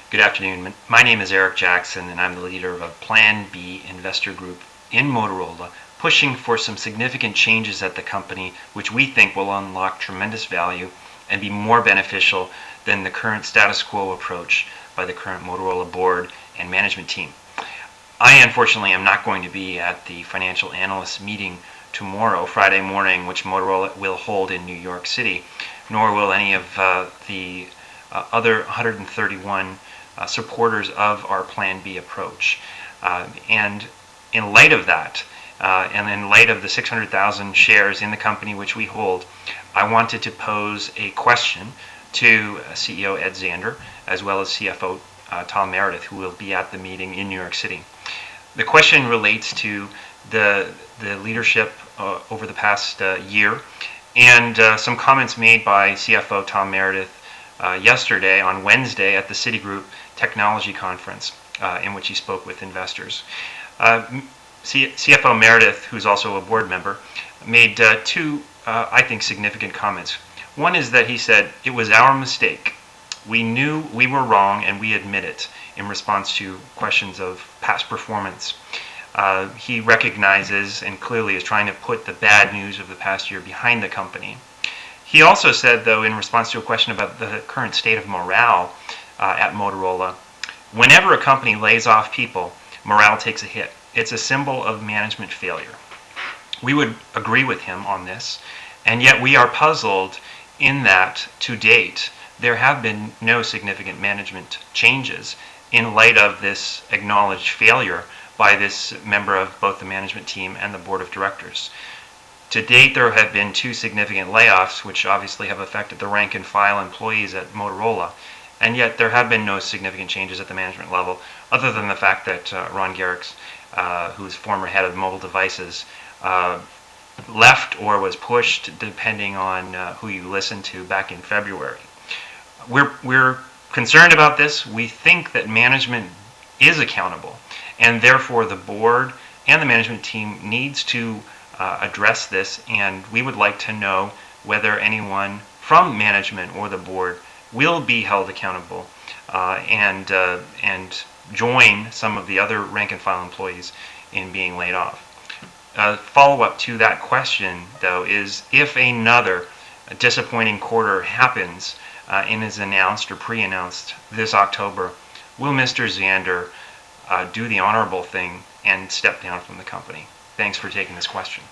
Good afternoon. My name is Eric Jackson, and I'm the leader of a Plan B investor group in Motorola, pushing for some significant changes at the company, which we think will unlock tremendous value and be more beneficial than the current status quo approach by the current Motorola board and management team. I unfortunately am not going to be at the Financial Analysts meeting tomorrow, Friday morning, which Motorola will hold in New York City, nor will any of the other 131 supporters of our Plan B approach. And in light of that, and in light of the 600,000 shares in the company which we hold, I wanted to pose a question to CEO Ed Zander, as well as CFO Tom Meredith, who will be at the meeting in New York City. The question relates to the leadership over the past year, and some comments made by CFO Tom Meredith yesterday on Wednesday at the Citigroup Technology Conference, in which he spoke with investors. CFO Meredith, who's also a board member, made two, I think, significant comments. One is that he said, "It was our mistake. We knew we were wrong and we admit it," in response to questions of past performance. He recognizes and clearly is trying to put the bad news of the past year behind the company. He also said, though, in response to a question about the current state of morale at Motorola, whenever a company lays off people, morale takes a hit. It's a symbol of management failure. We would agree with him on this, and yet we are puzzled in that, to date, there have been no significant management changes in light of this acknowledged failure by this member of both the management team and the board of directors. To date, there have been two significant layoffs, which obviously have affected the rank and file employees at Motorola, and yet there have been no significant changes at the management level, other than the fact that Ron Garrix, who is former head of mobile devices, left or was pushed, depending on who you listen to, back in February. We're concerned about this. We think that management is accountable, and therefore the board and the management team needs to address this, and we would like to know whether anyone from management or the board will be held accountable and join some of the other rank and file employees in being laid off. Follow-up to that question, though, is if another disappointing quarter happens and is announced or pre-announced this October, will Mr. Zander do the honorable thing and step down from the company? Thanks for taking this question.